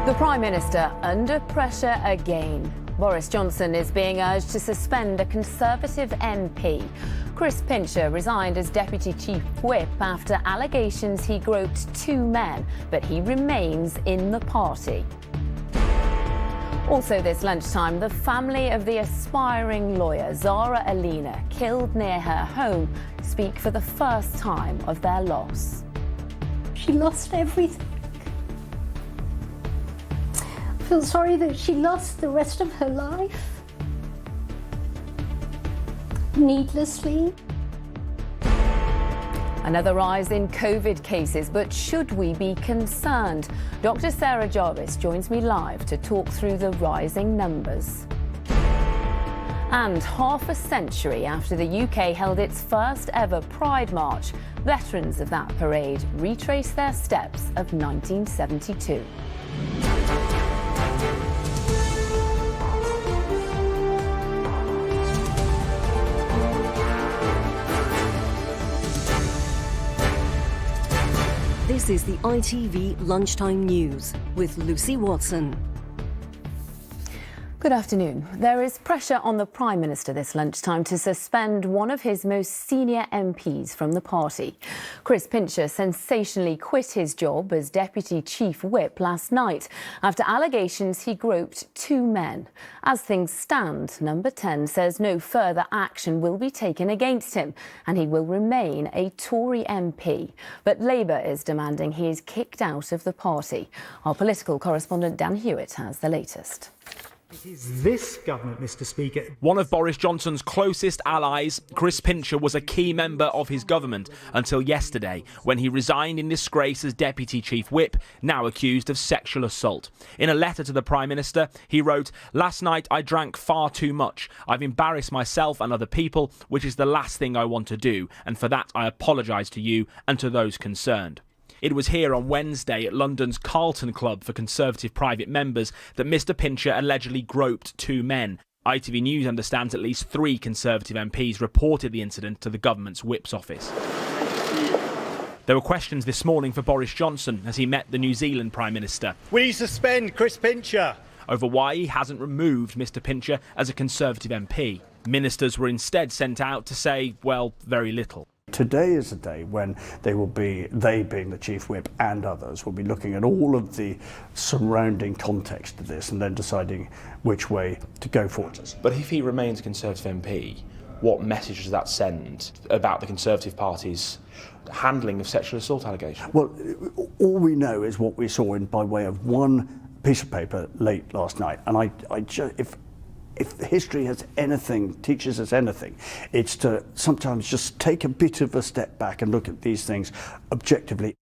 The Prime Minister under pressure again. Boris Johnson is being urged to suspend a Conservative MP. Chris Pincher resigned as Deputy Chief Whip after allegations he groped two men, but he remains in the party. Also this lunchtime, the family of the aspiring lawyer Zara Aleena, killed near her home, speak for the first time of their loss. She lost everything. I feel sorry that she lost the rest of her life needlessly. Another rise in COVID cases, but should we be concerned? Dr. Sarah Jarvis joins me live to talk through the rising numbers. And half a century after the UK held its first ever Pride March, veterans of that parade retrace their steps of 1972. This is the ITV Lunchtime News with Lucy Watson. Good afternoon. There is pressure on the Prime Minister this lunchtime to suspend one of his most senior MPs from the party. Chris Pincher sensationally quit his job as Deputy Chief Whip last night after allegations he groped two men. As things stand, Number 10 says no further action will be taken against him and he will remain a Tory MP. But Labour is demanding he is kicked out of the party. Our political correspondent Dan Hewitt has the latest. It is this government, Mr. Speaker. One of Boris Johnson's closest allies, Chris Pincher, was a key member of his government until yesterday, when he resigned in disgrace as Deputy Chief Whip, now accused of sexual assault. In a letter to the Prime Minister, he wrote, "Last night I drank far too much. I've embarrassed myself and other people, which is the last thing I want to do, and for that I apologise to you and to those concerned." It was here on Wednesday at London's Carlton Club for Conservative private members that Mr Pincher allegedly groped two men. ITV News understands at least three Conservative MPs reported the incident to the government's Whip's office. There were questions this morning for Boris Johnson as he met the New Zealand Prime Minister. Will you suspend Chris Pincher? Over why he hasn't removed Mr Pincher as a Conservative MP. Ministers were instead sent out to say, well, very little. Today is a day when they being the Chief Whip and others, will be looking at all of the surrounding context of this and then deciding which way to go forward. But if he remains a Conservative MP, what message does that send about the Conservative Party's handling of sexual assault allegations? Well, all we know is what we saw by way of one piece of paper late last night. And if history teaches us anything, it's to sometimes just take a bit of a step back and look at these things objectively.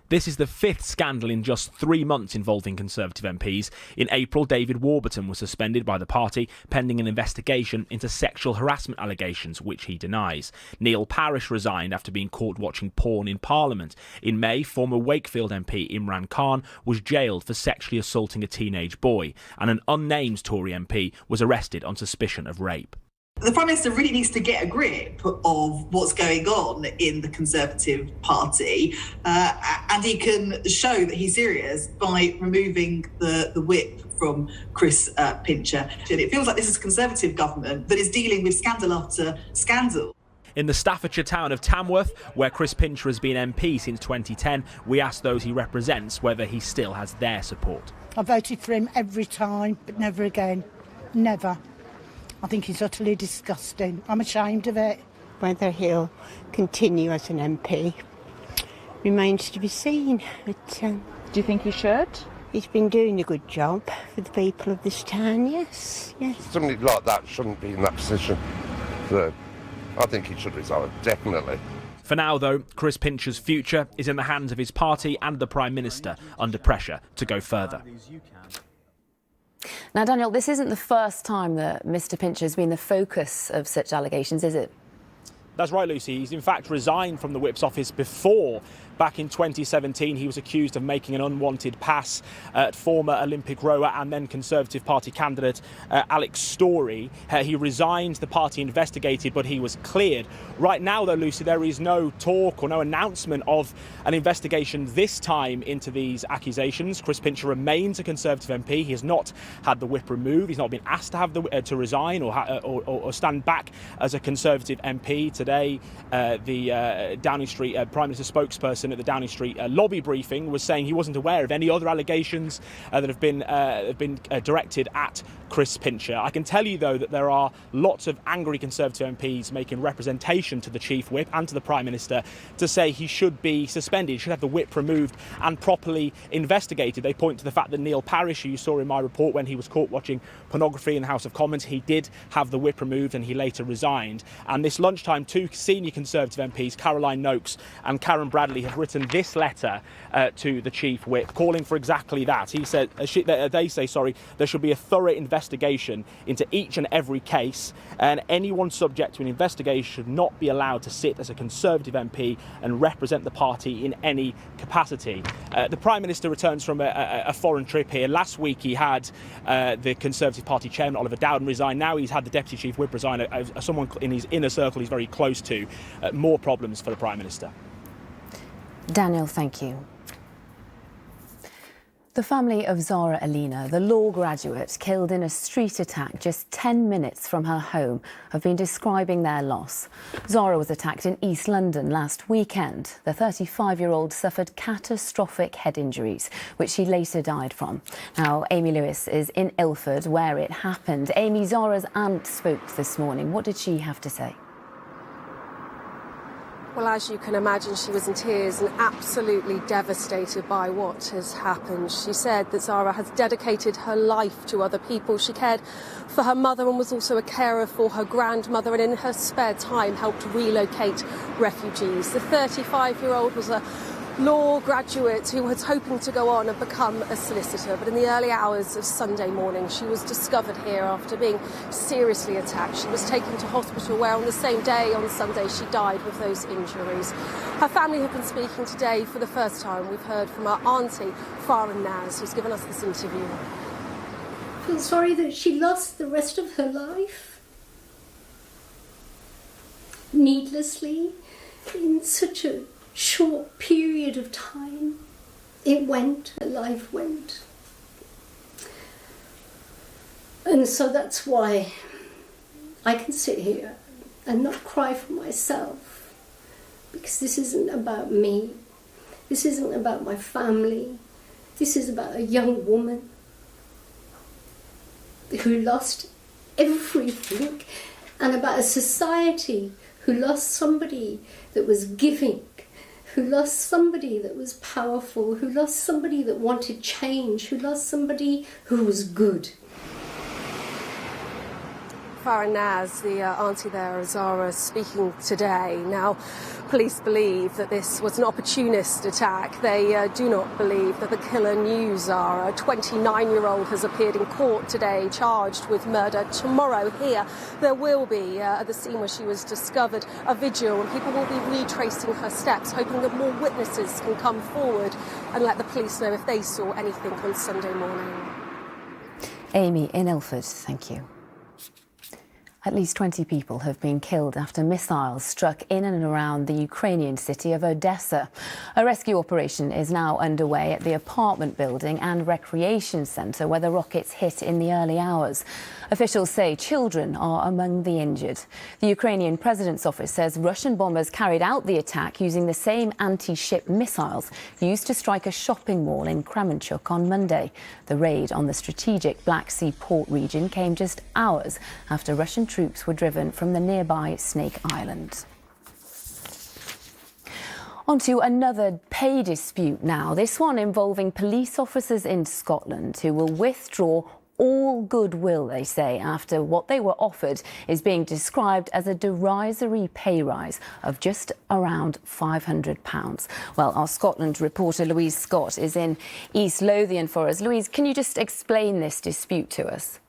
This is the fifth scandal in just 3 months involving Conservative MPs. In April, David Warburton was suspended by the party pending an investigation into sexual harassment allegations, which he denies. Neil Parish resigned after being caught watching porn in Parliament. In May, former Wakefield MP Imran Khan was jailed for sexually assaulting a teenage boy, and an unnamed Tory MP was arrested on suspicion of rape. The Prime Minister really needs to get a grip of what's going on in the Conservative Party, and he can show that he's serious by removing the whip from Chris Pincher. And it feels like this is a Conservative government that is dealing with scandal after scandal. In the Staffordshire town of Tamworth, where Chris Pincher has been MP since 2010, we asked those he represents whether he still has their support. I voted for him every time, but never again. Never. I think he's utterly disgusting. I'm ashamed of it. Whether he'll continue as an MP remains to be seen. But, do you think he should? He's been doing a good job for the people of this town, yes. Somebody like that shouldn't be in that position. So I think he should resign, definitely. For now, though, Chris Pincher's future is in the hands of his party and the Prime Minister, under pressure to go further. Now, Daniel, this isn't the first time that Mr Pincher has been the focus of such allegations, is it? That's right, Lucy. He's in fact resigned from the Whip's office before. Back in 2017, he was accused of making an unwanted pass at former Olympic rower and then Conservative Party candidate Alex Storey. He resigned, the party investigated, but he was cleared. Right now, though, Lucy, there is no talk or no announcement of an investigation this time into these accusations. Chris Pincher remains a Conservative MP. He has not had the Whip removed. He's not been asked to have to resign or stand back as a Conservative MP. Today, the Downing Street Prime Minister's spokesperson at the Downing Street lobby briefing was saying he wasn't aware of any other allegations that have been directed at Chris Pincher. I can tell you, though, that there are lots of angry Conservative MPs making representation to the Chief Whip and to the Prime Minister to say he should be suspended, should have the Whip removed and properly investigated. They point to the fact that Neil Parish, who you saw in my report when he was caught watching pornography in the House of Commons, he did have the Whip removed and he later resigned. And this lunchtime, two senior Conservative MPs, Caroline Noakes and Karen Bradley, have written this letter to the Chief Whip, calling for exactly that. He said, they say, there should be a thorough investigation into each and every case, and anyone subject to an investigation should not be allowed to sit as a Conservative MP and represent the party in any capacity. The Prime Minister returns from a foreign trip here. Last week he had the Conservative Party chairman, Oliver Dowden, resign. Now he's had the Deputy Chief Whip resign, someone in his inner circle he's very close to. More problems for the Prime Minister. Daniel, thank you. The family of Zara Aleena, the law graduate killed in a street attack just 10 minutes from her home, have been describing their loss. Zara was attacked in East London last weekend. The 35-year-old suffered catastrophic head injuries, which she later died from. Now, Amy Lewis is in Ilford, where it happened. Amy, Zara's aunt spoke this morning. What did she have to say? Well, as you can imagine, she was in tears and absolutely devastated by what has happened. She said that Zara has dedicated her life to other people. She cared for her mother and was also a carer for her grandmother, and in her spare time helped relocate refugees. The 35-year-old was a law graduate who was hoping to go on and become a solicitor, but in the early hours of Sunday morning she was discovered here after being seriously attacked. She was taken to hospital, where on the same day, on Sunday, she died with those injuries. Her family have been speaking today for the first time. We've heard from her auntie, Farah Naz, who's given us this interview. I feel sorry that she lost the rest of her life needlessly in such a short period of time. Her life went. And so that's why I can sit here and not cry for myself, because this isn't about me. This isn't about my family. This is about a young woman who lost everything, and about a society who lost somebody that was giving, who lost somebody that was powerful, who lost somebody that wanted change, who lost somebody who was good. Farah Naz, the auntie there of Zara, speaking today. Now, police believe that this was an opportunist attack. They do not believe that the killer knew Zara. A 29-year-old has appeared in court today, charged with murder. Tomorrow here, there will be, at the scene where she was discovered, a vigil, and people will be retracing her steps, hoping that more witnesses can come forward and let the police know if they saw anything on Sunday morning. Amy in Ilford, thank you. At least 20 people have been killed after missiles struck in and around the Ukrainian city of Odessa. A rescue operation is now underway at the apartment building and recreation centre where the rockets hit in the early hours. Officials say children are among the injured. The Ukrainian president's office says Russian bombers carried out the attack using the same anti-ship missiles used to strike a shopping mall in Kremenchuk on Monday. The raid on the strategic Black Sea port region came just hours after Russian troops were driven from the nearby Snake Island. On to another pay dispute now, this one involving police officers in Scotland who will withdraw all goodwill, they say, after what they were offered is being described as a derisory pay rise of just around £500. Well, our Scotland reporter Louise Scott is in East Lothian for us. Louise, can you just explain this dispute to us?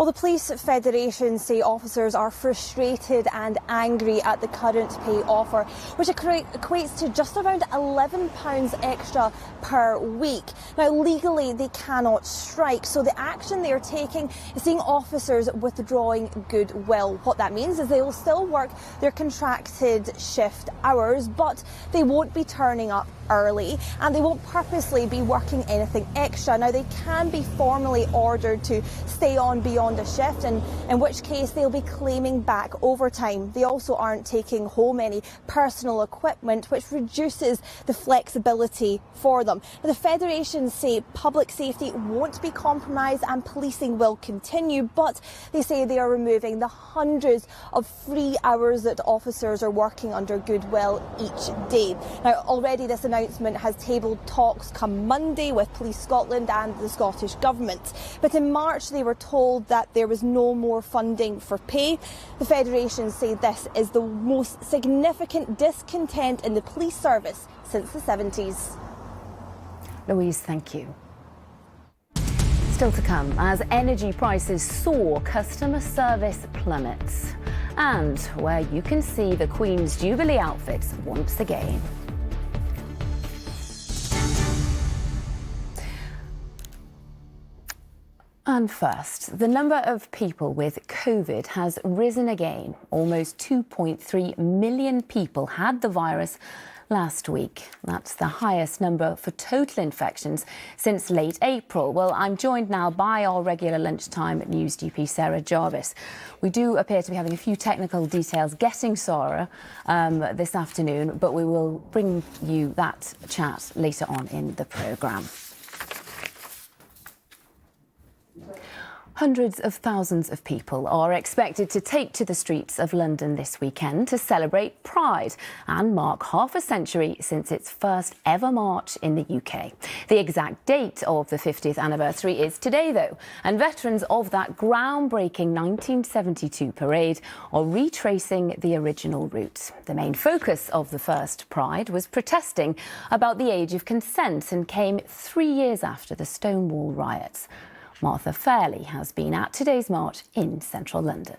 Well, the Police Federation say officers are frustrated and angry at the current pay offer, which equates to just around £11 extra per week. Now, legally, they cannot strike, so the action they are taking is seeing officers withdrawing goodwill. What that means is they will still work their contracted shift hours, but they won't be turning up early and they won't purposely be working anything extra. Now, they can be formally ordered to stay on beyond a shift, and in which case they'll be claiming back overtime. They also aren't taking home any personal equipment, which reduces the flexibility for them. Now, the federations say public safety won't be compromised and policing will continue, but they say they are removing the hundreds of free hours that officers are working under goodwill each day. Now, already this announcement has tabled talks come Monday with Police Scotland and the Scottish Government. But in March they were told that there was no more funding for pay. The federations say this is the most significant discontent in the police service since the 70s. Louise, thank you. Still to come, as energy prices soar, customer service plummets. And where you can see the Queen's Jubilee outfits once again. And first, the number of people with COVID has risen again. Almost 2.3 million people had the virus last week. That's the highest number for total infections since late April. Well, I'm joined now by our regular lunchtime news DP, Sarah Jarvis. We do appear to be having a few technical details getting Sarah this afternoon, but we will bring you that chat later on in the programme. Hundreds of thousands of people are expected to take to the streets of London this weekend to celebrate Pride and mark half a century since its first ever march in the UK. The exact date of the 50th anniversary is today, though, and veterans of that groundbreaking 1972 parade are retracing the original route. The main focus of the first Pride was protesting about the age of consent and came 3 years after the Stonewall riots. Martha Fairley has been at today's march in central London.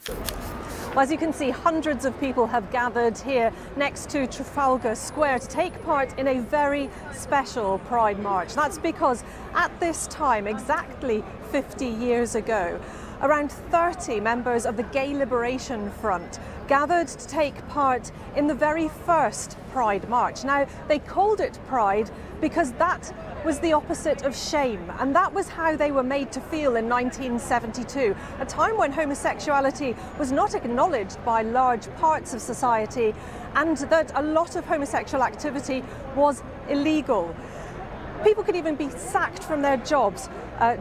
Well, as you can see, hundreds of people have gathered here next to Trafalgar Square to take part in a very special Pride March. That's because at this time, exactly 50 years ago, around 30 members of the Gay Liberation Front gathered to take part in the very first Pride March. Now, they called it Pride because that was the opposite of shame, and that was how they were made to feel in 1972, a time when homosexuality was not acknowledged by large parts of society and that a lot of homosexual activity was illegal. People could even be sacked from their jobs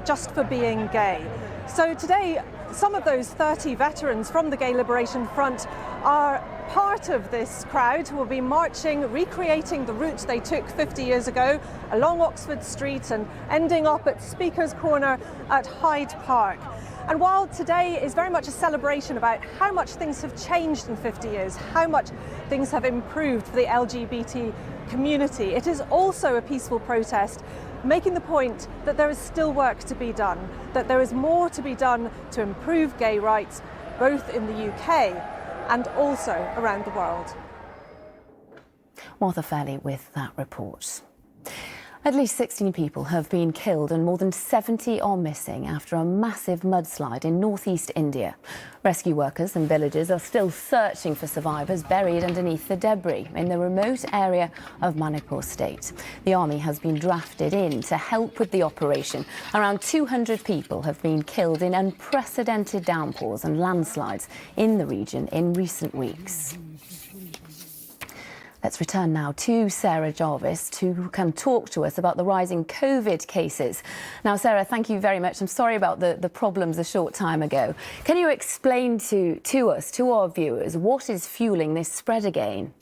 just for being gay. So today, some of those 30 veterans from the Gay Liberation Front are part of this crowd who will be marching, recreating the route they took 50 years ago along Oxford Street and ending up at Speaker's Corner at Hyde Park. And while today is very much a celebration about how much things have changed in 50 years, how much things have improved for the LGBT community, it is also a peaceful protest, making the point that there is still work to be done, that there is more to be done to improve gay rights, both in the UK and also around the world. Martha Fairley with that report. At least 16 people have been killed and more than 70 are missing after a massive mudslide in northeast India. Rescue workers and villagers are still searching for survivors buried underneath the debris in the remote area of Manipur state. The army has been drafted in to help with the operation. Around 200 people have been killed in unprecedented downpours and landslides in the region in recent weeks. Let's return now to Sarah Jarvis to come talk to us about the rising COVID cases. Now, Sarah, thank you very much. I'm sorry about the problems a short time ago. Can you explain to us, to our viewers, what is fueling this spread again?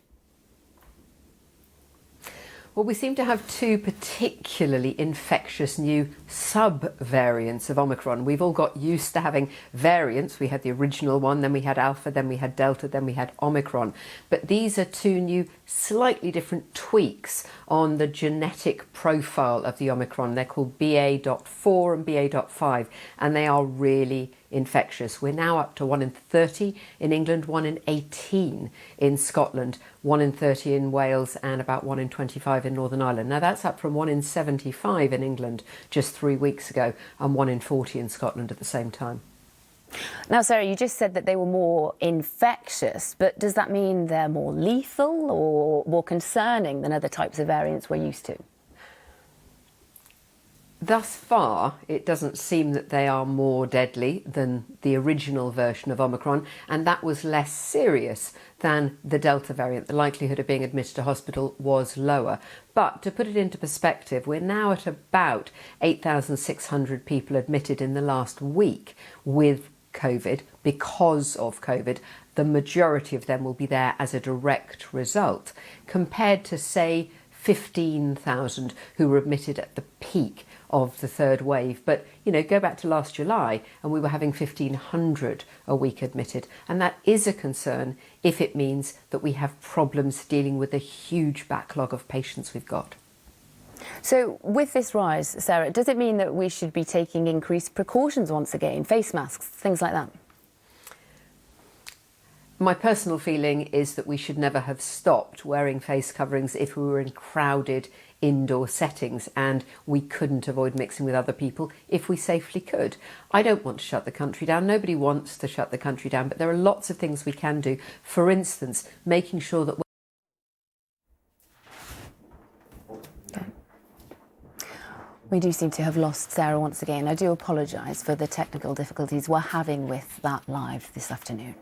Well, we seem to have two particularly infectious new sub-variants of Omicron. We've all got used to having variants. We had the original one, then we had Alpha, then we had Delta, then we had Omicron. But these are two new, slightly different tweaks on the genetic profile of the Omicron. They're called BA.4 and BA.5, and they are really infectious. We're now up to 1 in 30 in England, 1 in 18 in Scotland, 1 in 30 in Wales, and about 1 in 25 in Northern Ireland. Now that's up from 1 in 75 in England just 3 weeks ago and 1 in 40 in Scotland at the same time. Now, Sarah, you just said that they were more infectious, but does that mean they're more lethal or more concerning than other types of variants we're used to? Thus far, it doesn't seem that they are more deadly than the original version of Omicron, and that was less serious than the Delta variant. The likelihood of being admitted to hospital was lower. But to put it into perspective, we're now at about 8,600 people admitted in the last week with COVID because of COVID. The majority of them will be there as a direct result, compared to, say, 15,000 who were admitted at the peak of the third wave. But, you know, go back to last July and we were having 1,500 a week admitted. And that is a concern if it means that we have problems dealing with the huge backlog of patients we've got. So with this rise, Sarah, does it mean that we should be taking increased precautions once again, face masks, things like that? My personal feeling is that we should never have stopped wearing face coverings if we were in crowded indoor settings and we couldn't avoid mixing with other people if we safely could. I don't want to shut the country down. Nobody wants to shut the country down, but there are lots of things we can do. For instance, making sure that We do seem to have lost Sarah once again. I do apologise for the technical difficulties we're having with that live this afternoon.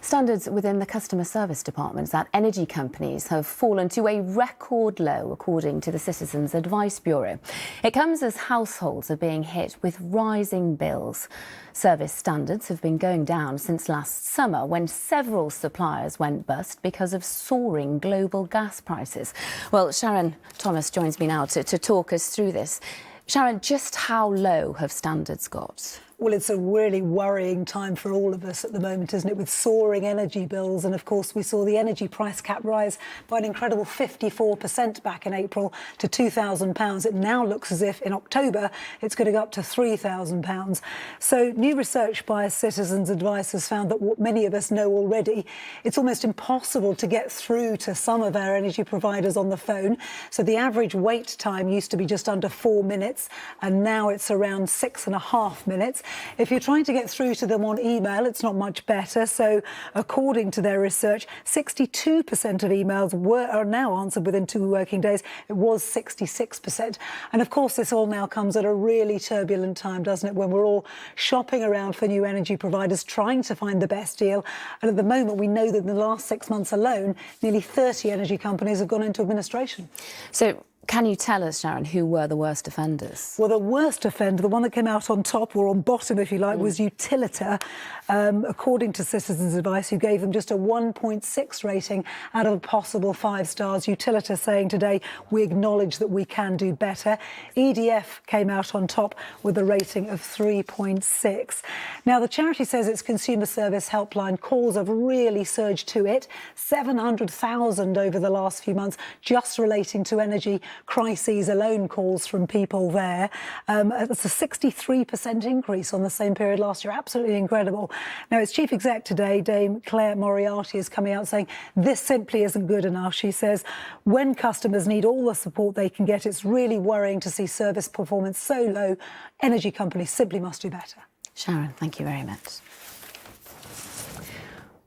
Standards within the customer service departments at energy companies have fallen to a record low, according to the Citizens Advice Bureau. It comes as households are being hit with rising bills. Service standards have been going down since last summer, when several suppliers went bust because of soaring global gas prices. Well, Sharon Thomas joins me now to talk us through this. Sharon, just how low have standards got? Well, it's a really worrying time for all of us at the moment, isn't it, with soaring energy bills. And of course, we saw the energy price cap rise by an incredible 54% back in April to £2,000. It now looks as if in October it's going to go up to £3,000. So new research by Citizens Advice has found that what many of us know already, it's almost impossible to get through to some of our energy providers on the phone. So the average wait time used to be just under 4 minutes, and now it's around 6.5 minutes. If you're trying to get through to them on email, it's not much better. So according to their research, 62% of emails are now answered within 2 working days. It was 66%. And of course, this all now comes at a really turbulent time, doesn't it, when we're all shopping around for new energy providers, trying to find the best deal. And at the moment, we know that in the last 6 months alone, nearly 30 energy companies have gone into administration. So can you tell us, Sharon, who were the worst offenders? Well, the worst offender, the one that came out on top, or on bottom, if you like, was Utilita, according to Citizens Advice, who gave them just a 1.6 rating out of a possible 5 stars. Utilita saying today, we acknowledge that we can do better. EDF came out on top with a rating of 3.6. Now, the charity says its consumer service helpline calls have really surged to it. 700,000 over the last few months, just relating to energy crises alone, calls from people there. That's a 63% increase on the same period last year. Absolutely incredible. Now, its chief exec today, Dame Claire Moriarty, is coming out saying this simply isn't good enough. She says when customers need all the support they can get, it's really worrying to see service performance so low. Energy companies simply must do better. Sharon, thank you very much.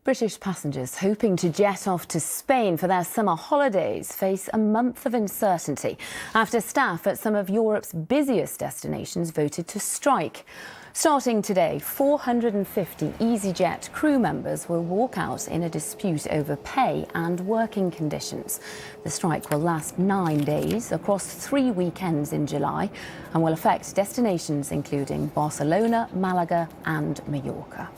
British passengers hoping to jet off to Spain for their summer holidays face a month of uncertainty after staff at some of Europe's busiest destinations voted to strike. Starting today, 450 EasyJet crew members will walk out in a dispute over pay and working conditions. The strike will last 9 days across 3 weekends in July and will affect destinations including Barcelona, Malaga and Mallorca.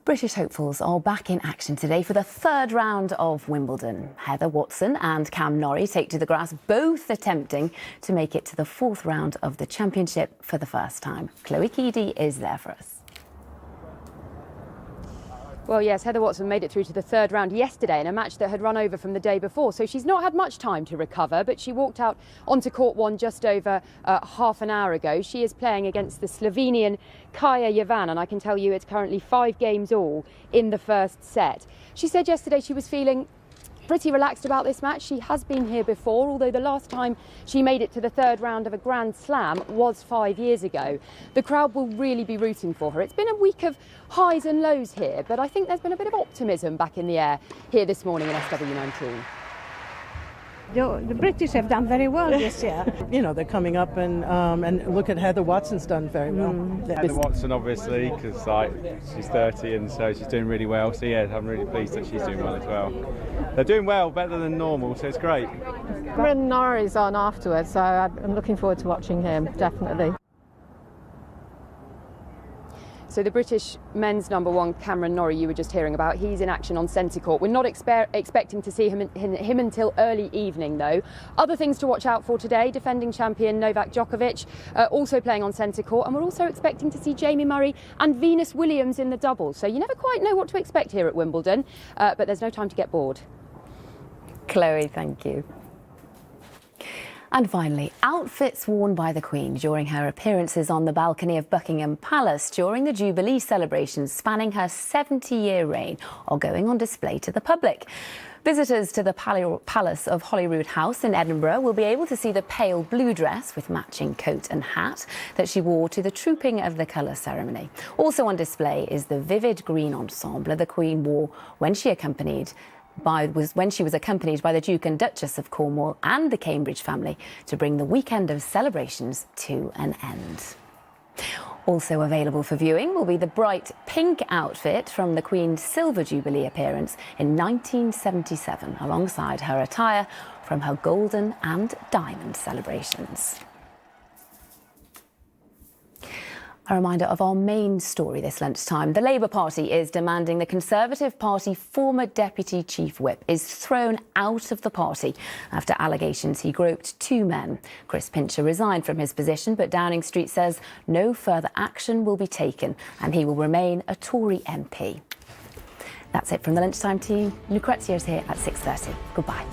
British hopefuls are back in action today for the third round of Wimbledon. Heather Watson and Cam Norrie take to the grass, both attempting to make it to the fourth round of the championship for the first time. Chloe Keedy is there for us. Well, yes, Heather Watson made it through to the third round yesterday in a match that had run over from the day before, so she's not had much time to recover, but she walked out onto court one just over half an hour ago. She is playing against the Slovenian Kaja Javan, and I can tell you it's currently 5 games all in the first set. She said yesterday she was feeling pretty relaxed about this match. She has been here before, although the last time she made it to the third round of a Grand Slam was 5 years ago. The crowd will really be rooting for her. It's been a week of highs and lows here, but I think there's been a bit of optimism back in the air here this morning in SW19. The British have done very well this year. You know, they're coming up and look at Heather Watson's done very well. Heather Watson, obviously, because she's 30 and so she's doing really well. So yeah, I'm really pleased that she's doing well as well. They're doing well, better than normal, so it's great. Cameron Norrie's on afterwards, so I'm looking forward to watching him, definitely. So the British men's number one, Cameron Norrie, you were just hearing about, he's in action on centre court. We're not expecting to see him until early evening, though. Other things to watch out for today: defending champion Novak Djokovic also playing on centre court, and we're also expecting to see Jamie Murray and Venus Williams in the doubles. So you never quite know what to expect here at Wimbledon, but there's no time to get bored. Chloe, thank you. And finally, outfits worn by the Queen during her appearances on the balcony of Buckingham Palace during the Jubilee celebrations spanning her 70-year reign are going on display to the public. Visitors to the Palace of Holyrood House in Edinburgh will be able to see the pale blue dress with matching coat and hat that she wore to the Trooping of the Colour ceremony. Also on display is the vivid green ensemble the Queen wore when she was accompanied by the Duke and Duchess of Cornwall and the Cambridge family to bring the weekend of celebrations to an end. Also available for viewing will be the bright pink outfit from the Queen's Silver Jubilee appearance in 1977, alongside her attire from her golden and diamond celebrations. A reminder of our main story this lunchtime. The Labour Party is demanding the Conservative Party former Deputy Chief Whip is thrown out of the party after allegations he groped 2 men. Chris Pincher resigned from his position, but Downing Street says no further action will be taken and he will remain a Tory MP. That's it from the Lunchtime team. Lucrezia is here at 6:30. Goodbye.